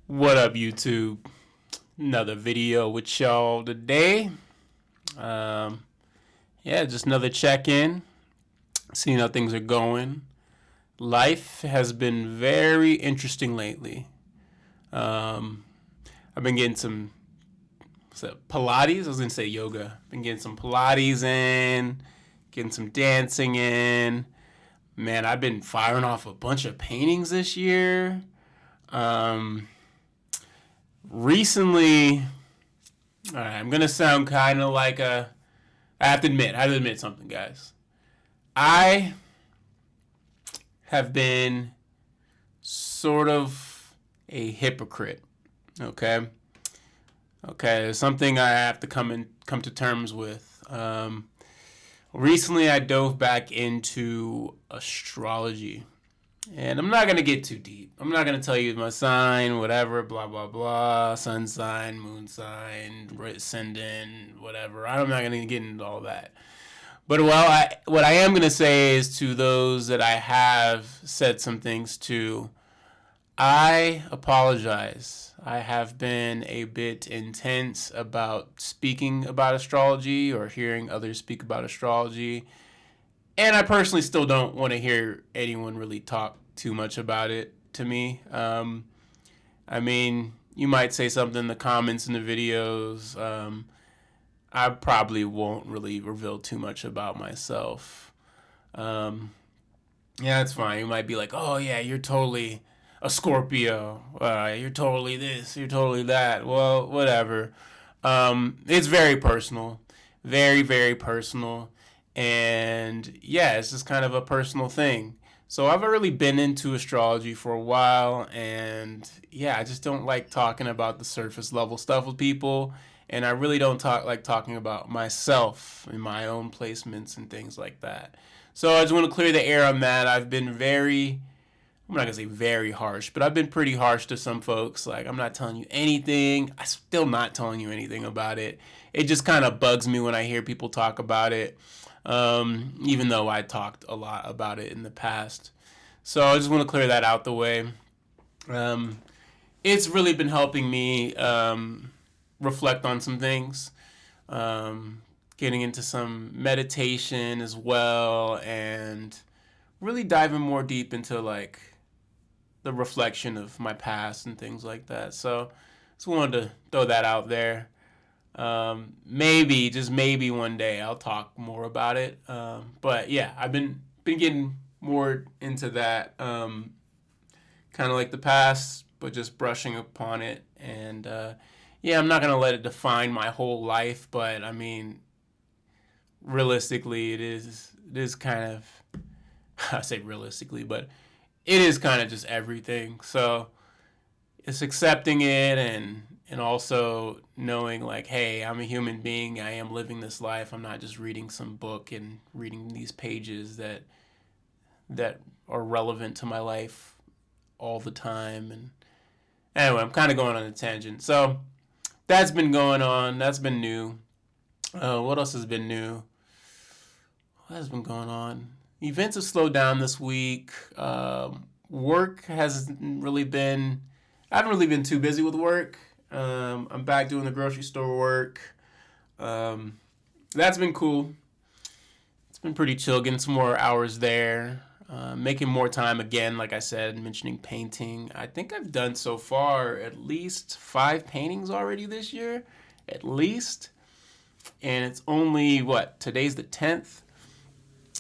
What up, YouTube? Another video with y'all today. Um, just another check-in, seeing how things are going. Life has been very interesting lately. Um, I've been getting some Pilates. I was gonna say yoga. Been getting some Pilates in, getting some dancing in. Man, I've been firing off a bunch of paintings this year. Um, Recently, all right, I'm gonna sound kind of like a. I have to admit something, guys. I have been sort of a hypocrite. Okay, okay, it's something I have to come to terms with. Recently, I dove back into astrology. And I'm not going to get too deep. I'm not going to tell you my sign, whatever, blah, blah, blah, sun sign, moon sign, ascendant, whatever. I'm not going to get into all that. But what I am going to say is to those that I have said some things to, I apologize. I have been a bit intense about speaking about astrology or hearing others speak about astrology. And I personally still don't want to hear anyone really talk too much about it to me. I mean, you might say something in the comments in the videos. I probably won't really reveal too much about myself. Um, yeah, it's fine. You might be like, oh, yeah, you're totally a Scorpio. You're totally this. You're totally that. Well, whatever. It's very personal. Very, very personal. And yeah, it's just kind of a personal thing. So I've really been into astrology for a while, and yeah, I just don't like talking about the surface level stuff with people, and I really don't like talking about myself and my own placements and things like that. So I just want to clear the air on that. I'm not gonna say very harsh, but I've been pretty harsh to some folks. Like, I'm not telling you anything. I'm still not telling you anything about it. It just kind of bugs me when I hear people talk about it, even though I talked a lot about it in the past. So I just want to clear that out the way. Um, it's really been helping me reflect on some things, um, getting into some meditation as well, and really diving more deep into like the reflection of my past and things like that. So just wanted to throw that out there. Maybe, just maybe one day I'll talk more about it. But yeah, I've been getting more into that, kind of like the past, but just brushing upon it. And yeah, I'm not gonna let it define my whole life, but I mean, realistically, it is kind of I say realistically, but it is kind of just everything. So it's accepting it and also knowing like, hey, I'm a human being. I am living this life. I'm not just reading some book and reading these pages that are relevant to my life all the time. And anyway, I'm kind of going on a tangent. So that's been going on. That's been new. What else has been new? What has been going on? Events have slowed down this week. Work hasn't really been. I haven't really been too busy with work. I'm back doing the grocery store work. Um, that's been cool. It's been pretty chill, getting some more hours there. Making more time again, like I said, mentioning painting. I think I've done so far at least 5 paintings already this year. At least. And it's only, what, today's the 10th?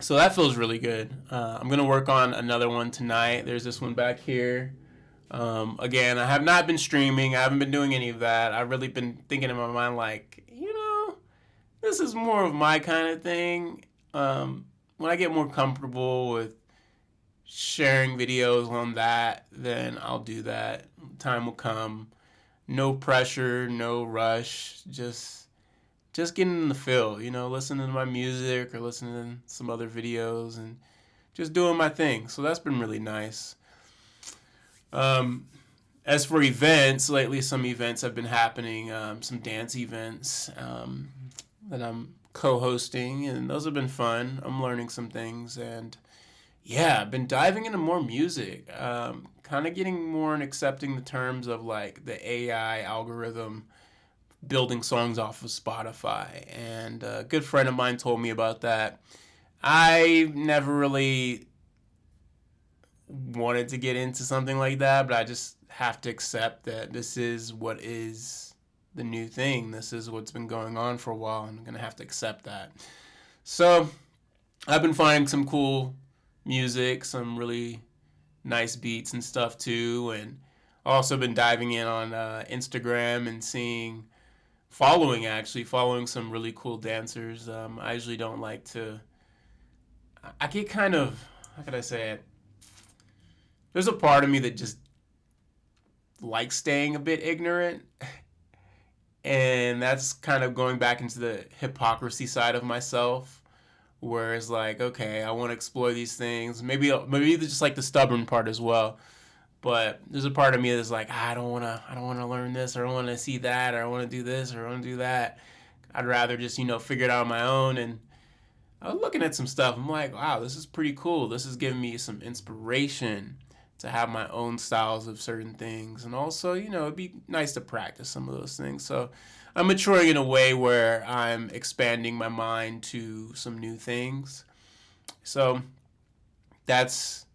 So that feels really good. I'm going to work on another one tonight. There's this one back here. Again, I have not been streaming. I haven't been doing any of that. I've really been thinking in my mind, like, this is more of my kind of thing. When I get more comfortable with sharing videos on that, then I'll do that. Time will come. No pressure, no rush. Just getting in the feel, listening to my music or listening to some other videos and just doing my thing. So that's been really nice. As for events, lately some events have been happening, some dance events that I'm co-hosting, and those have been fun. I'm learning some things, and Yeah, I've been diving into more music. Kind of getting more and accepting the terms of like the AI algorithm building songs off of Spotify. And a good friend of mine told me about that. I never really wanted to get into something like that, but I just have to accept that this is what is the new thing. This is what's been going on for a while, and I'm gonna have to accept that. So I've been finding some cool music, some really nice beats and stuff too, and also been diving in on Instagram and following some really cool dancers. I usually don't like to. I get kind of, how could I say it? There's a part of me that just likes staying a bit ignorant, and that's kind of going back into the hypocrisy side of myself, where it's like, okay, I want to explore these things. Maybe just like the stubborn part as well. But there's a part of me that's like, I don't wanna learn this, or I don't wanna see that, or I wanna do this, or I wanna do that. I'd rather just, figure it out on my own. And I was looking at some stuff. I'm like, wow, this is pretty cool. This is giving me some inspiration to have my own styles of certain things. And also, it'd be nice to practice some of those things. So I'm maturing in a way where I'm expanding my mind to some new things. So that's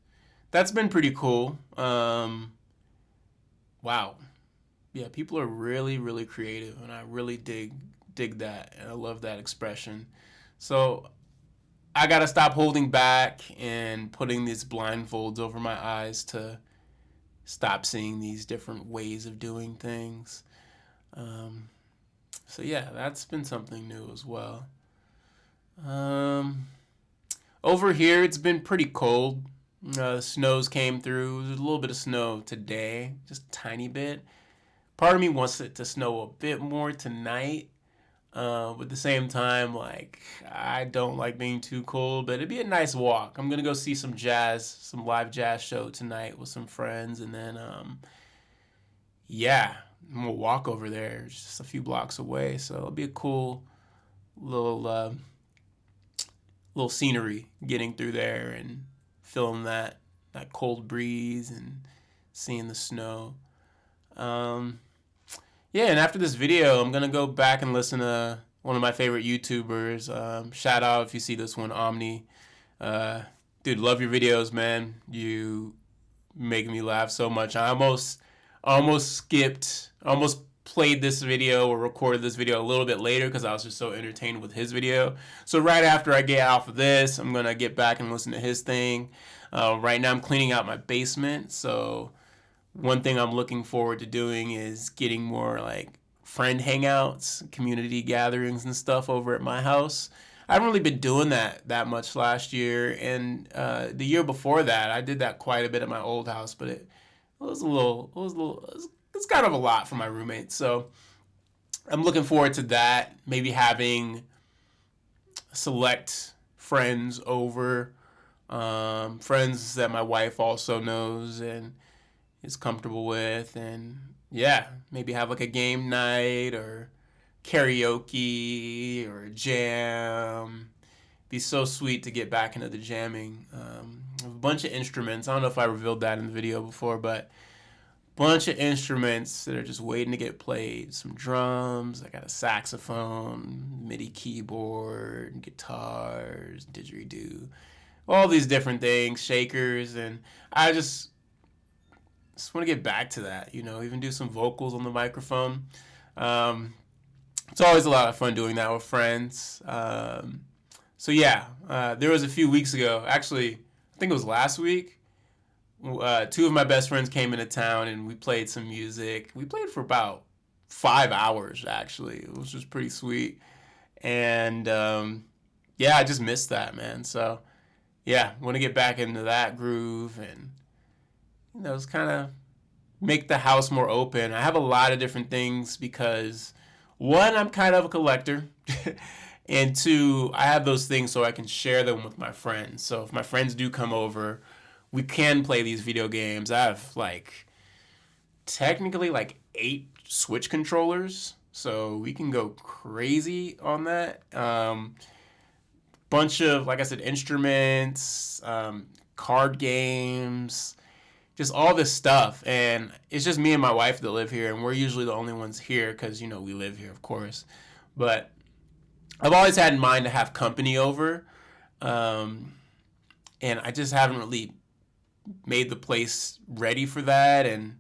that's been pretty cool. Wow. Yeah, people are really, really creative, and I really dig that, and I love that expression. So I gotta stop holding back and putting these blindfolds over my eyes to stop seeing these different ways of doing things. Um, so yeah, that's been something new as well. Um, Over here, it's been pretty cold. Snows came through. There's a little bit of snow today, just a tiny bit. Part of me wants it to snow a bit more tonight. But at the same time, like, I don't like being too cold, but it'd be a nice walk. I'm gonna go see some live jazz show tonight with some friends, and then, yeah, I'm gonna walk over there, just a few blocks away. So it'll be a cool little, little scenery getting through there and feeling that cold breeze and seeing the snow. Um, Yeah, and after this video, I'm gonna go back and listen to one of my favorite YouTubers. Shout out if you see this one, Omni. Uh, Dude, love your videos, man. You make me laugh so much. I almost played this video or recorded this video a little bit later because I was just so entertained with his video. So right after I get off of this, I'm gonna get back and listen to his thing. Right now, I'm cleaning out my basement, so one thing I'm looking forward to doing is getting more like friend hangouts, community gatherings and stuff over at my house. I haven't really been doing that much last year, and the year before that, I did that quite a bit at my old house, but it's kind of a lot for my roommates. So I'm looking forward to that. Maybe having select friends over, friends that my wife also knows and is comfortable with, and yeah, maybe have like a game night or karaoke or a jam. Be so sweet to get back into the jamming. A bunch of instruments. I don't know if I revealed that in the video before, but bunch of instruments that are just waiting to get played. Some drums. I got a saxophone, MIDI keyboard, guitars, didgeridoo, all these different things, shakers, and I just want to get back to that, even do some vocals on the microphone. Um, it's always a lot of fun doing that with friends. So yeah, there was a few weeks ago, actually, I think it was last week, two of my best friends came into town and we played some music. We played for about 5 hours, actually. It was just pretty sweet. And yeah, I just missed that, man. So yeah, want to get back into that groove and it's kind of make the house more open. I have a lot of different things because one, I'm kind of a collector, and two, I have those things so I can share them with my friends. So if my friends do come over, we can play these video games. I have technically 8 Switch controllers, so we can go crazy on that. Bunch of, like I said, instruments, card games, just all this stuff. And it's just me and my wife that live here, and we're usually the only ones here because, you know, we live here, of course. But I've always had in mind to have company over, and I just haven't really made the place ready for that, and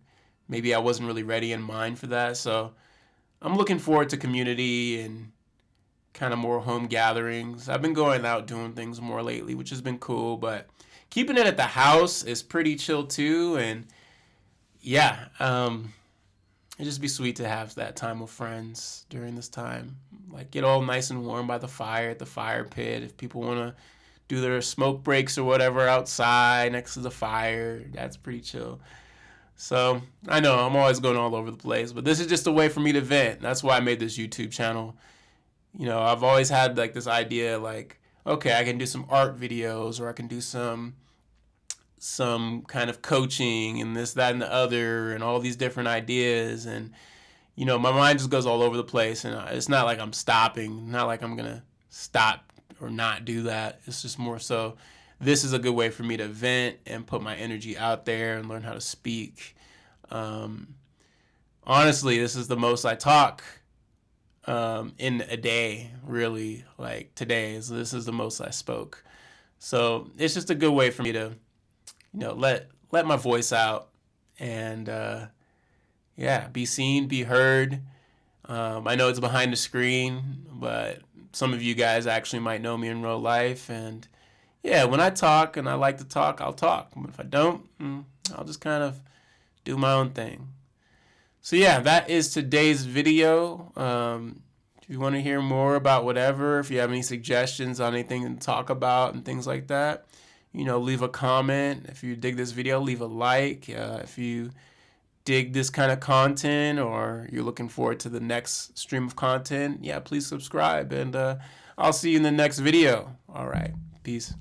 maybe I wasn't really ready in mind for that. So I'm looking forward to community and kind of more home gatherings. I've been going out doing things more lately, which has been cool, but keeping it at the house is pretty chill too. And yeah, it'd just be sweet to have that time with friends during this time. Like, get all nice and warm by the fire at the fire pit. If people want to do their smoke breaks or whatever outside next to the fire, that's pretty chill. So I know I'm always going all over the place, but this is just a way for me to vent. That's why I made this YouTube channel. You know, I've always had like this idea, like, okay, I can do some art videos, or I can do some kind of coaching and this, that, and the other, and all these different ideas. And, you know, my mind just goes all over the place, and it's not like I'm stopping, not like I'm gonna stop or not do that. It's just more so this is a good way for me to vent and put my energy out there and learn how to speak. Honestly, this is the most I talk in a day, really. Like today, this is the most I spoke. So it's just a good way for me to, you know, let my voice out and yeah, be seen, be heard. I know it's behind the screen, but some of you guys actually might know me in real life. And yeah, when I talk and I like to talk, I'll talk. But if I don't, I'll just kind of do my own thing. So yeah, that is today's video. If you want to hear more about whatever, if you have any suggestions on anything to talk about and things like that, you know, leave a comment. If you dig this video, leave a like. If you dig this kind of content, or you're looking forward to the next stream of content, yeah, please subscribe. And I'll see you in the next video. All right. Peace.